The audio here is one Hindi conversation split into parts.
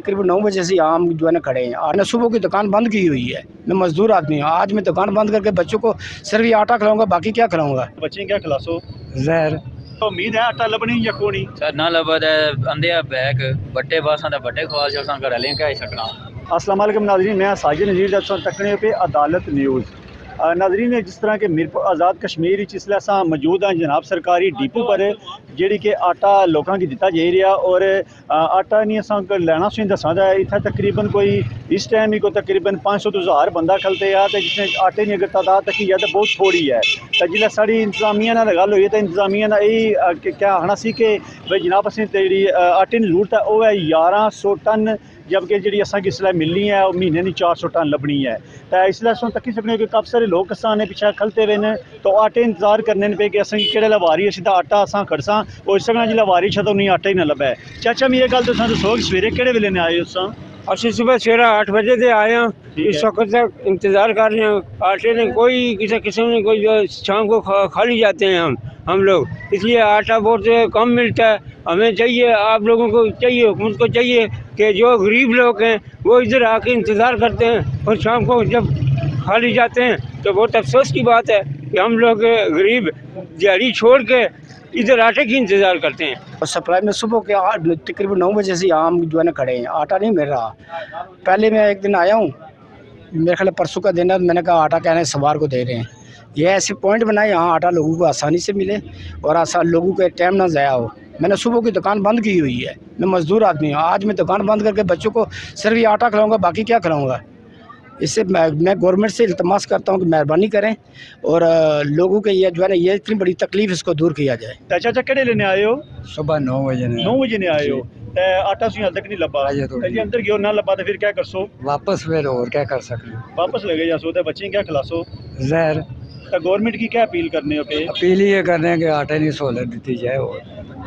तकरीबन 9 बजे से आम जो है ना खड़े हैं। मैंने सुबह की दुकान बंद की हुई है, मैं मजदूर आदमी हूँ। आज मैं दुकान बंद करके बच्चों को सिर्फ ये आटा खिलाऊंगा, बाकी क्या खिलाऊंगा। बच्चे क्या खिलासो जहर तो उम्मीद है आटा लबनी या कोनी सर ना लबद है अंधे बैग बड़े बासा दा बड़े ख्वाल जो घर लें क्या सकना। अस्सलाम वालेकुम नाज़रीन, मैं साजिद नज़ीर तकने पे अदालत न्यूज़। नाज़रीन, जिस तरह के मीरपुर आज़ाद कश्मीर इसलिए अस मौजूद हैं जनाब सरकारी डिपो पर जी कि आटा लोगों की दिता जा रहा और आटा नहीं अस लैना तुम दसा इतना तकरीबन कोई इस टाइम ही कोई तकरीबन 500 तो 1000 बंदा खलते हैं तो जिसमें आटे की अगर तादाद तकी है तो बहुत थोड़ी है। तो जिसमें साड़ी इंतजामिया नाल गल हुई तो इंतजामिया ने यही क्या आखना सी कि भाई जनाब असें जी आटे की जरूरत है वह है 1100 टन, जबकि जी असा इसलिए मिलनी है महीने की 400 टन लभनी है। तो इसलिए अस तकी सकने कि काफ़ी सारे लोग किसान पिछले खलते हुए हैं तो आटे इंतजार करने पे कि असें कि वारी असी आटा असा खड़सा और इस तरह जिला वारी तो उन्हें आटा ही ना लभे। चाचा मैं ये गल तुम दसो कि सवेरे कि वेले ने आए उस असि सुबह 8 बजे से आए हैं, इस वक्त तक इंतज़ार कर रहे हैं। आटे ने कोई किसी किस्म ने कोई जो शाम को खाली जाते हैं हम लोग, इसलिए आटा बहुत कम मिलता है। हमें चाहिए, आप लोगों को चाहिए, हुकूमत को चाहिए कि जो गरीब लोग हैं वो इधर आके इंतज़ार करते हैं और शाम को जब खाली जाते हैं तो बहुत अफसोस की बात है कि हम लोग गरीब दिहाड़ी छोड़ के इधर आटे की इंतज़ार करते हैं। और सप्लाई में सुबह के तकरीबन 9 बजे से आम जो है ना खड़े हैं, आटा नहीं मिल रहा। पहले मैं एक दिन आया हूँ, मेरे ख्याल परसों का दिन है, मैंने कहा आटा कहना है सवार को दे रहे हैं। ये ऐसे पॉइंट बनाए यहाँ आटा लोगों को आसानी से मिले और आसान लोगों के टाइम ना ज़ाया हो। मैंने सुबह की दुकान बंद की हुई है, मैं मजदूर आदमी हूँ। आज मैं दुकान बंद करके बच्चों को सिर्फ ये आटा खिलाऊंगा, बाकी क्या खिलाऊंगा। इससे मैं गवर्नमेंट से इल्तमास करता हूँ कि मेहरबानी करें और लोगों के ये जो है ना ये इतनी बड़ी तकलीफ इसको दूर किया जाए। चाचा कड़े लेने आए हो? सुबह 9 बजे 9 बजे ने आए हो, आटा तुम हाल तक नहीं लभा, अंदर गयो ना लभा तो फिर क्या करसो? वापस फिर और क्या कर सकते, वापस लगे जासो तो बच्चे क्या खिलासो? जहर। तो गवर्नमेंट की क्या अपील करने हो पे? अपील ये करने हैं कि आटे की सहूलत दी जाए। और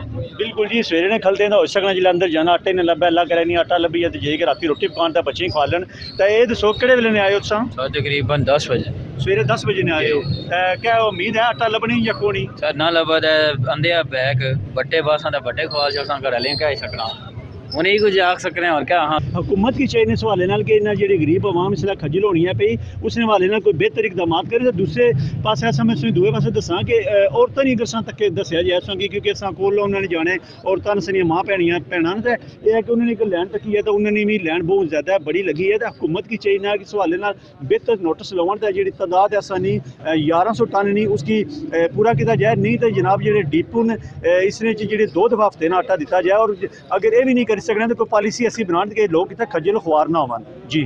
बिल्कुल जी, सवेरे ने खलते हो सकना जिला अंदर जाना आटे ने लभा अल्लाह करे नहीं आटा लभी है तो जाइए रात रोटी पकान तो बच्चे खा लें। तो ये दसो कि वेले ने आए हो? तकरीबन 10 बजे सवेरे 10 बजे ने आए हो। क्या उम्मीद है आटा लभनी या कोनी सर ना लबद है अंधे बैग बड़े बासा दा बड़े ख्वाल जो घर लें क्या सकना, उन्हें कुछ आख सकते हैं और क्या। हाँ, हुकूमत की चाहिए इस हवाले नाल कि इन्हें जी गरीब अवाम इसलिए खज्जल होनी है पई उस हवाले नाल कोई बेहतर इकदाम करें। तो दूसरे पास ऐसा मैं दूए पास दसा कि औरतां नहीं अगर तक दसिया जाए कि क्योंकि अस कोल उन्होंने जाने औरतां सारियां मां भैनियां भैनां तो यह है कि उन्होंने एक लैन तकी है तो उन्होंने भी लैन बहुत ज़्यादा बड़ी लगी है। तो हुकूमत की चाहिए कि इस हवाले नाल बेहतर नोटिस लवन तो जी तादाद है असा नहीं 1100 टन नहीं उसकी पूरा किया जाए, नहीं तो जनाब जो डिपो ने इसने जी 2 दफा हफ्ते आटा दिता जाए। और अगर ये भी नहीं कर सकते तो कोई पॉलिसी ऐसी बना कि लोग इतना खज्जल खुआर ना हो जी।